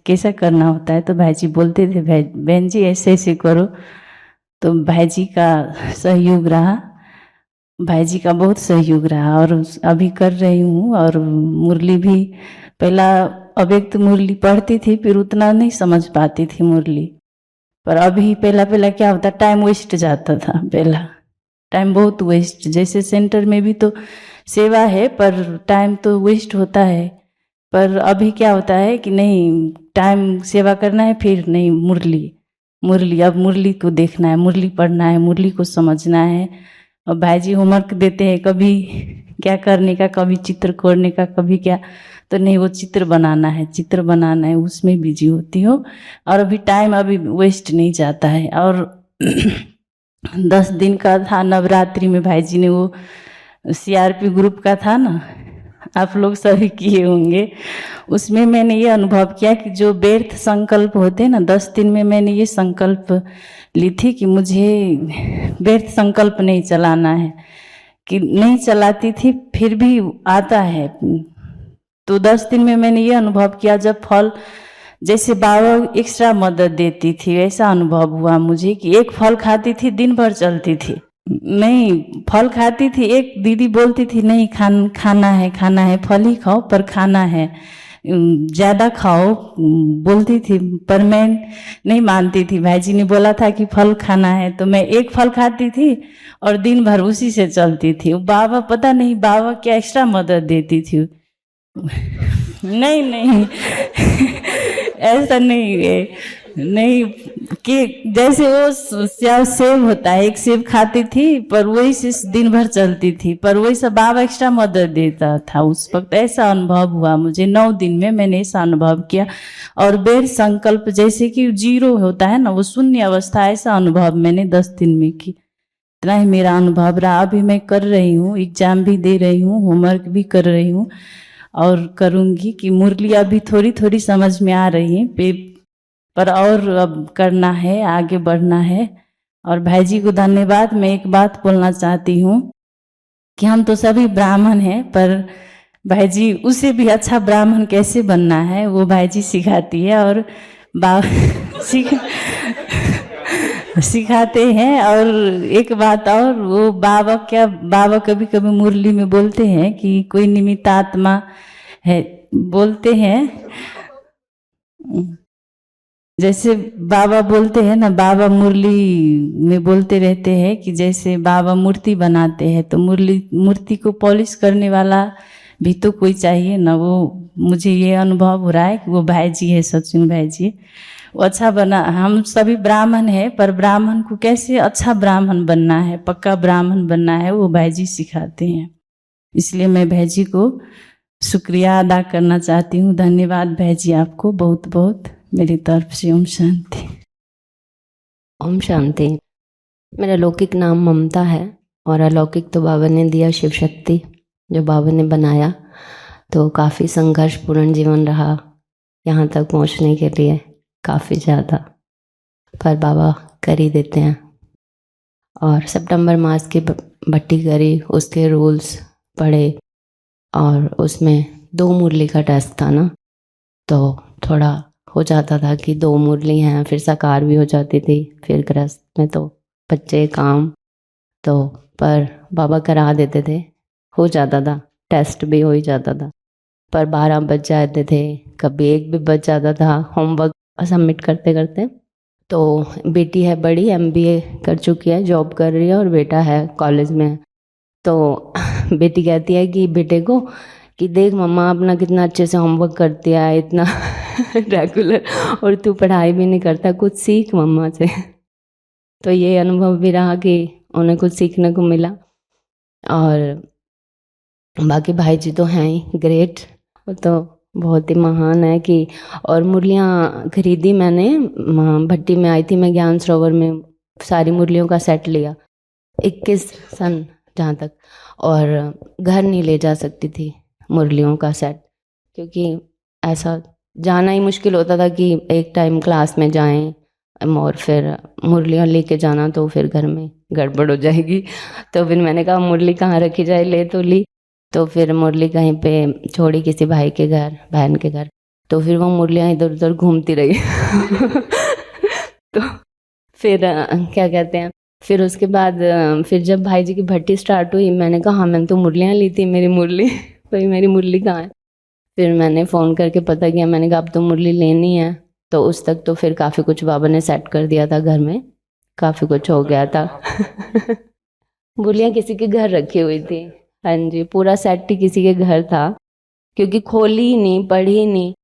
कैसा करना होता है। तो भाई जी बोलते थे बहन जी ऐसे करो। तो भाई जी का सहयोग रहा, भाई जी का बहुत सहयोग रहा और अभी कर रही हूँ। और मुरली भी पहला अव्यक्त मुरली पढ़ती थी, फिर उतना नहीं समझ पाती थी मुरली। पर अभी पहला क्या होता, टाइम वेस्ट जाता था, पहला टाइम बहुत वेस्ट। जैसे सेंटर में भी तो सेवा है पर टाइम तो वेस्ट होता है, पर अभी क्या होता है कि नहीं, टाइम सेवा करना है, फिर नहीं मुरली अब मुरली को देखना है, मुरली पढ़ना है, मुरली को समझना है। और भाई जी होमवर्क देते हैं, कभी क्या करने का, कभी चित्र कोरने का, कभी क्या, तो नहीं वो चित्र बनाना है, उसमें बिजी होती हो। और अभी टाइम अभी वेस्ट नहीं जाता है। और 10 दिन का था नवरात्रि में, भाई जी ने वो CRP ग्रुप का था ना, आप लोग सभी किए होंगे। उसमें मैंने ये अनुभव किया कि जो व्यर्थ संकल्प होते हैं ना, 10 दिन में मैंने ये संकल्प ली थी कि मुझे व्यर्थ संकल्प नहीं चलाना है, कि नहीं चलाती थी फिर भी आता है। तो 10 दिन में मैंने ये अनुभव किया, जब फल जैसे बाबा एक्स्ट्रा मदद देती थी, वैसा अनुभव हुआ मुझे कि एक फल खाती थी, दिन भर चलती थी, नहीं फल खाती थी। एक दीदी बोलती थी नहीं खाना है, फल ही खाओ पर खाना है, ज़्यादा खाओ बोलती थी, पर मैं नहीं मानती थी। भाई जी ने बोला था कि फल खाना है, तो मैं एक फल खाती थी और दिन भर उसी से चलती थी। बाबा पता नहीं बाबा क्या एक्स्ट्रा मदद देती थी। नहीं ऐसा नहीं है, नहीं कि जैसे वो सेब होता है, एक सेब खाती थी पर वही से दिन भर चलती थी, पर वही सब बाबा एक्स्ट्रा मदद देता था उस वक्त। ऐसा अनुभव हुआ मुझे 9 दिन में, मैंने ऐसा अनुभव किया। और बेर संकल्प जैसे कि 0 होता है ना, वो शून्य अवस्था, ऐसा अनुभव मैंने 10 दिन में की। इतना ही मेरा अनुभव रहा। अभी मैं कर रही हूँ, एग्जाम भी दे रही हूँ, होमवर्क भी कर रही हूँ और करूँगी कि मुरली अभी थोड़ी थोड़ी समझ में आ रही है, पर और अब करना है, आगे बढ़ना है। और भाई जी को धन्यवाद। मैं एक बात बोलना चाहती हूँ कि हम तो सभी ब्राह्मण हैं, पर भाई जी उससे भी अच्छा ब्राह्मण कैसे बनना है वो भाई जी सिखाती है और सिखाते हैं। और एक बात और, वो बाबा कभी कभी मुरली में बोलते हैं कि कोई निमित्त आत्मा है, बोलते हैं जैसे बाबा बोलते हैं ना, बाबा मुरली में बोलते रहते हैं कि जैसे बाबा मूर्ति बनाते हैं तो मूर्ति को पॉलिश करने वाला भी तो कोई चाहिए ना। वो मुझे ये अनुभव हो रहा है कि वो भाई जी है, सचिन भाई जी, वो अच्छा बना। हम सभी ब्राह्मण हैं, पर ब्राह्मण को कैसे अच्छा ब्राह्मण बनना है, पक्का ब्राह्मण बनना है, वो भाई जी सिखाते हैं। इसलिए मैं भाई जी को शुक्रिया अदा करना चाहती हूँ। धन्यवाद भाई जी, आपको बहुत बहुत मेरी तरफ से। ओम शांति। ओम शांति। मेरा लौकिक नाम ममता है और अलौकिक तो बाबा ने दिया, शिव शक्ति जो बाबा ने बनाया। तो काफ़ी संघर्षपूर्ण जीवन रहा यहाँ तक पहुँचने के लिए, काफ़ी ज़्यादा, पर बाबा कर ही देते हैं। और सितंबर मास की भट्टी करी, उसके रूल्स पढ़े और उसमें 2 मुरली का टेस्ट था ना, तो थोड़ा हो जाता था कि 2 मुरली हैं, फिर साकार भी हो जाती थी, फिर गृहस्थ में तो बच्चे काम, तो पर बाबा करा देते थे, हो जाता था, टेस्ट भी हो ही जाता था। पर 12 बज जाते थे, कभी 1 भी बज जाता था होमवर्क सबमिट करते करते। तो बेटी है बड़ी, MBA कर चुकी है, जॉब कर रही है, और बेटा है कॉलेज में। तो बेटी कहती है कि बेटे को कि देख मम्मा अपना कितना अच्छे से होमवर्क करती है, इतना रेगुलर, और तू पढ़ाई भी नहीं करता, कुछ सीख मम्मा से। तो ये अनुभव भी रहा कि उन्हें कुछ सीखने को मिला। और बाकी भाई जी तो हैं ही ग्रेट, वो तो बहुत ही महान है कि। और मुरलियाँ खरीदी मैंने, भट्टी में आई थी मैं, ज्ञान सरोवर में सारी मुरलियों का सेट लिया, 21 सन जहाँ तक, और घर नहीं ले जा सकती थी मुरलियों का सेट, क्योंकि ऐसा जाना ही मुश्किल होता था कि एक टाइम क्लास में जाएं और फिर मुरलियाँ लेके जाना तो फिर घर में गड़बड़ हो जाएगी। तो फिर मैंने कहा मुरली कहाँ रखी जाए, ले तो ली, तो फिर मुरली कहीं पे छोड़ी किसी भाई के घर, बहन के घर, तो फिर वो मुरलियाँ इधर उधर घूमती रही। तो फिर क्या कहते हैं, फिर उसके बाद फिर जब भाई जी की भट्टी स्टार्ट हुई, मैंने कहा हाँ मैंने तो मुरलियाँ ली थी, मेरी मुरली भाई मेरी मुरली कहाँ है। फिर मैंने फ़ोन करके पता किया, मैंने कहा अब तो मुरली लेनी है। तो उस तक तो फिर काफ़ी कुछ बाबा ने सेट कर दिया था, घर में काफ़ी कुछ हो गया था। मुरलियाँ किसी के घर रखी हुई थी, हाँ जी, पूरा सेट ही किसी के घर था, क्योंकि खोली ही नहीं, पढ़ी ही नहीं।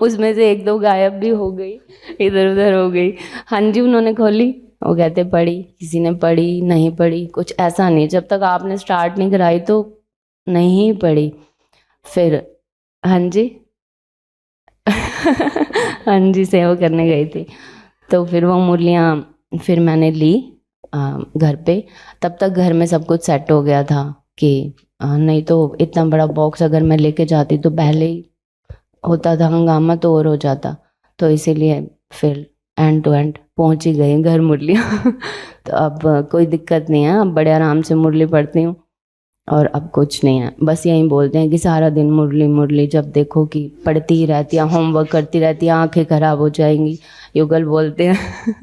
उसमें से 1-2 गायब भी हो गई, इधर उधर हो गई। हाँ जी, उन्होंने खोली, वो कहते पढ़ी, किसी ने पढ़ी नहीं पढ़ी, कुछ ऐसा नहीं, जब तक आपने स्टार्ट नहीं कराई तो नहीं पढ़ी। फिर हाँ जी हाँ जी, सेवा करने गई थी। तो फिर वो मुरलियाँ फिर मैंने ली घर पे। तब तक घर में सब कुछ सेट हो गया था कि नहीं तो इतना बड़ा बॉक्स अगर मैं लेके जाती तो पहले ही होता था हंगामा, तो और हो जाता। तो इसीलिए फिर एंड टू एंड पहुँच ही गई घर मुरलियाँ। तो अब कोई दिक्कत नहीं है, अब बड़े आराम से मुरली पढ़ती हूँ। और अब कुछ नहीं है, बस यही बोलते हैं कि सारा दिन मुरली मुरली, जब देखो कि पढ़ती ही रहती है, होमवर्क करती रहती है, आंखें खराब हो जाएंगी, युगल बोलते हैं।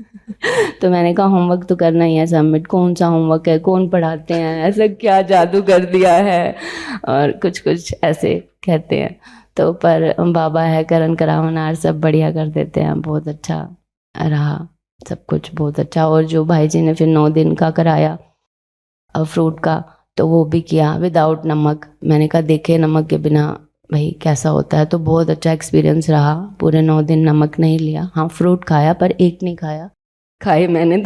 तो मैंने कहा होमवर्क तो करना ही है सबमिट, कौन सा होमवर्क है, कौन पढ़ाते हैं, ऐसा क्या जादू कर दिया है, और कुछ कुछ ऐसे कहते हैं। तो पर बाबा है, करण करावनार सब बढ़िया कर देते हैं, बहुत अच्छा रहा सब कुछ, बहुत अच्छा। और जो भाई जी ने फिर 9 दिन का कराया फ्रूट का, तो वो भी किया विदाउट नमक। मैंने कहा देखे नमक के बिना भाई कैसा होता है, तो बहुत अच्छा एक्सपीरियंस रहा। पूरे 9 दिन नमक नहीं लिया, हाँ फ्रूट खाया पर एक नहीं खाया, खाए मैंने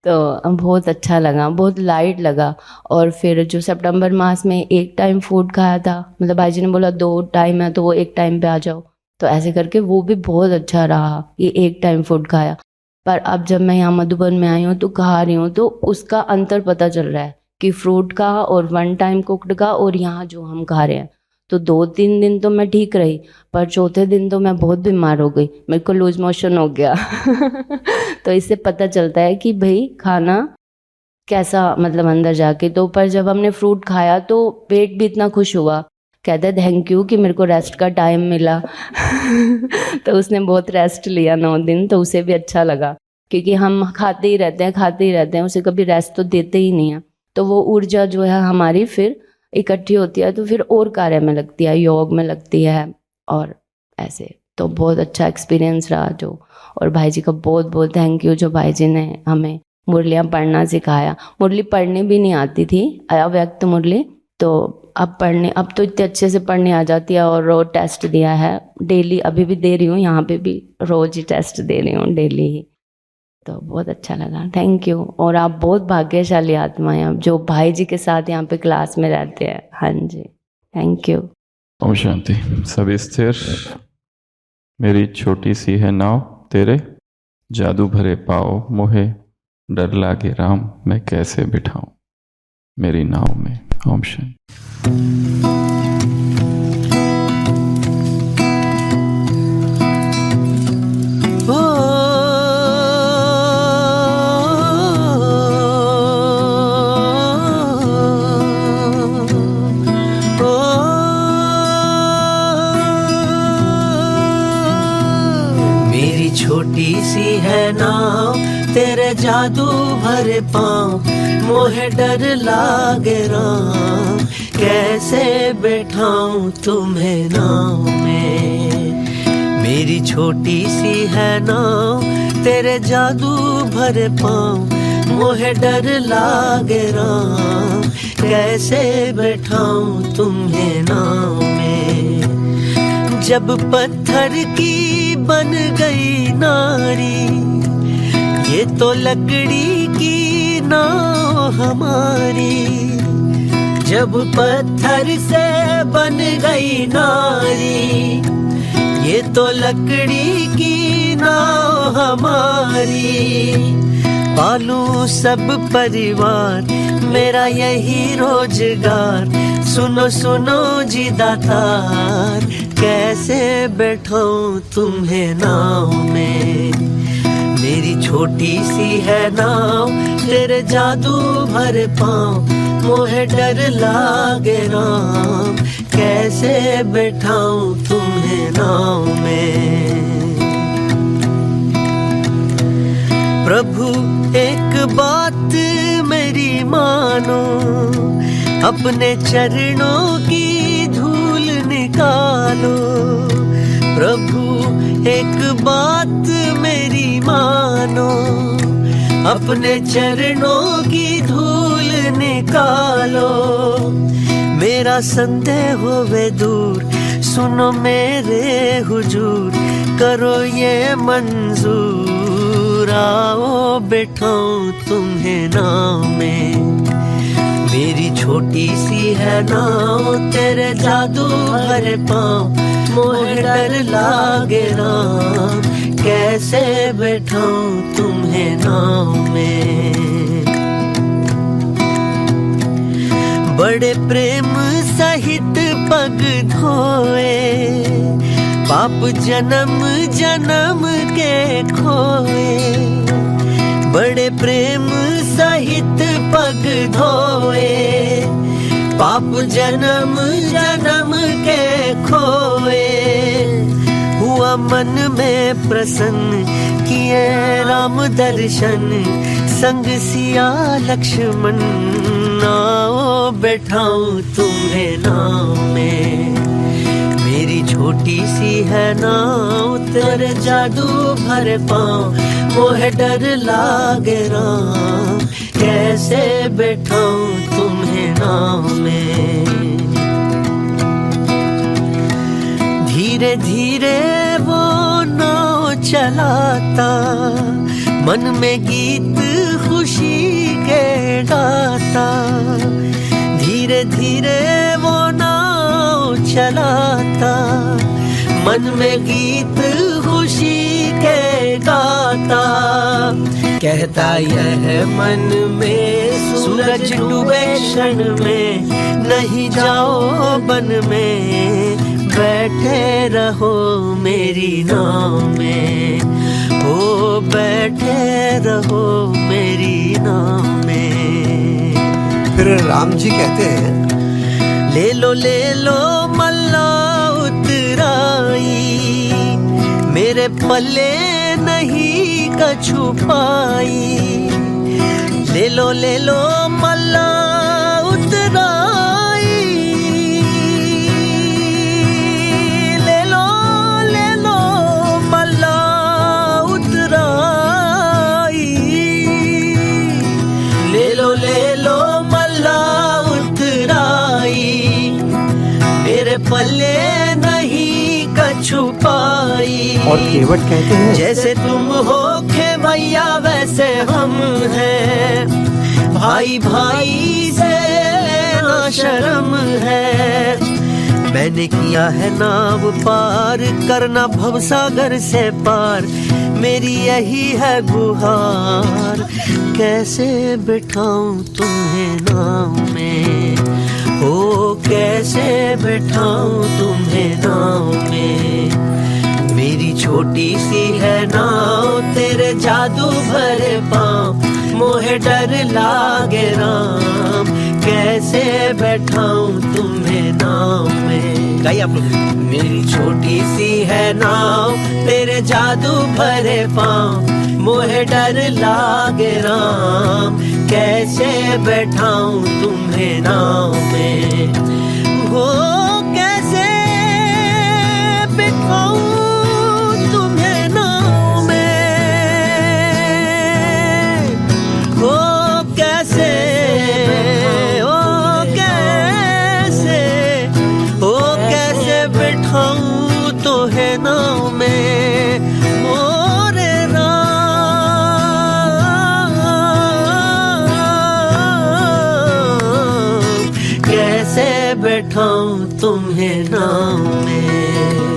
तो बहुत अच्छा लगा, बहुत लाइट लगा। और फिर जो सितंबर मास में एक टाइम फूड खाया था, मतलब भाई जी ने बोला 2 टाइम है तो वो एक टाइम पे आ जाओ, तो ऐसे करके वो भी बहुत अच्छा रहा, ये एक टाइम फूड खाया। पर अब जब मैं यहाँ मधुबन में आई हूँ तो खा रही हूँ तो उसका अंतर पता चल रहा है कि फ्रूट का और 1 टाइम कुक्ड का और यहाँ जो हम खा रहे हैं। तो 2-3 दिन तो मैं ठीक रही, पर चौथे दिन तो मैं बहुत बीमार हो गई, मेरे को लूज मोशन हो गया। तो इससे पता चलता है कि भाई खाना कैसा मतलब अंदर जाके। तो पर जब हमने फ्रूट खाया तो पेट भी इतना खुश हुआ, कहता है थैंक यू कि मेरे को रेस्ट का टाइम मिला। तो उसने बहुत रेस्ट लिया 9 दिन, तो उसे भी अच्छा लगा, क्योंकि हम खाते ही रहते हैं, उसे कभी रेस्ट तो देते ही नहीं है। तो वो ऊर्जा जो है हमारी फिर इकट्ठी होती है, तो फिर और कार्य में लगती है, योग में लगती है और ऐसे। तो बहुत अच्छा एक्सपीरियंस रहा जो। और भाई जी का बहुत बहुत थैंक यू जो भाई जी ने हमें मुरलियाँ पढ़ना सिखाया। मुरली पढ़नी भी नहीं आती थी, अव्यक्त मुरली, तो अब तो इतने अच्छे से पढ़ने आ जाती है। और रोज टेस्ट दिया है डेली, अभी भी दे रही हूँ, यहाँ पे भी रोज ही टेस्ट दे रही हूँ डेली ही। तो बहुत अच्छा लगा, थैंक यू। और आप बहुत भाग्यशाली आत्मा हैं जो भाई जी के साथ यहाँ पे क्लास में रहते हैं। हाँ जी, थैंक यू। ओम शांति। सभी स्थिर। मेरी छोटी सी है नाव, तेरे जादू भरे पाओ मोहे डर लागे राम, मैं कैसे बिठाऊं मेरी नाव में। ओम शांति। छोटी सी है नाव, तेरे जादू भरे पाँव मोहे डर लागे राम, कैसे बैठाऊं तुम्हें नाव में। मेरी छोटी सी है नाव, तेरे जादू भरे पाँव मोहे डर लागे राम, कैसे बैठाऊं तुम्हें नाव में। जब पत्थर की बन गई नारी, ये तो लकड़ी की नाव हमारी। जब पत्थर से बन गई नारी, ये तो लकड़ी की नाव हमारी। पालूं सब परिवार, मेरा यही रोजगार, सुनो सुनो जी दातार, कैसे बैठाऊं तुम्हें नाव में। मेरी छोटी सी है नाव, तेरे जादू भरे पाँव मोहे डर लागे राम, कैसे बैठाऊं तुम्हें नाव में। प्रभु एक बात मेरी मानो, अपने चरणों की धूल निकालो। प्रभु एक बात मेरी मानो, अपने चरणों की धूल निकालो। मेरा संदेह होवे दूर, सुनो मेरे हुजूर, करो ये मंजूर, आओ बैठाऊं तुम्हें नाव में। मेरी छोटी सी है नाव, तेरे जादू भरे पाँव मोहे डर लागे राम, कैसे बैठाऊं तुम्हें नाव में। बड़े प्रेम सहित पग धोए, पाप जन्म जन्म के खोए। बड़े प्रेम सहित पग धोए, पाप जन्म जन्म के खोए। हुआ मन में प्रसन्न, किए राम दर्शन, संग सिया लक्ष्मण, आओ बैठाऊं तुम्हें नाव में। मेरी छोटी सी है नाव, तेरे जादू भरे पाँव मोहे डर लागे राम, कैसे बैठाऊं तुम्हें नाव में। धीरे धीरे वो नाव चलाता, मन में गीत खुशी के गाता। धीरे धीरे वो नाव चलाता, मन में गीत खुशी खुशी के गाता। कहता यह मन में सूरज डूबे क्षण में, नहीं जाओ बन में, बैठे रहो मेरी नाव में, ओ बैठे रहो मेरी नाव में। फिर राम जी कहते हैं, ले लो मल्ला उतराई, मेरे पल्ले नहीं कछु पाई। ले लो मल्ला उतराई, ले लो मल्ला उतराई, ले लो मल्ला उतराई, मेरे पल्ले नहीं कछु पाई। और केवट कहते हैं, जैसे तुम हो खे भैया वैसे हम हैं, भाई भाई से ना शर्म है। मैंने किया है नाव पार, करना भवसागर से पार, मेरी यही है गुहार। कैसे बिठाऊं तुम्हें नाव में, ओ कैसे बिठाऊं तुम्हें नाव में। मेरी छोटी सी है नाव, तेरे जादू भरे पाँव, मोहे डर लागे राम। कैसे बैठाऊं तुम्हें नाव में। गाइए आप लोग। मेरी छोटी सी है नाव, तेरे जादू भरे पाँव, मोहे डर लागे राम। कैसे बैठाऊं तुम्हें नाव में, हो कैसे बैठाऊं तुम्हें नाव में, हो कैसे, हो कैसे बैठाऊं तुम्हें नाव में, मोरे कैसे बैठाऊं तुम्हें नाव में।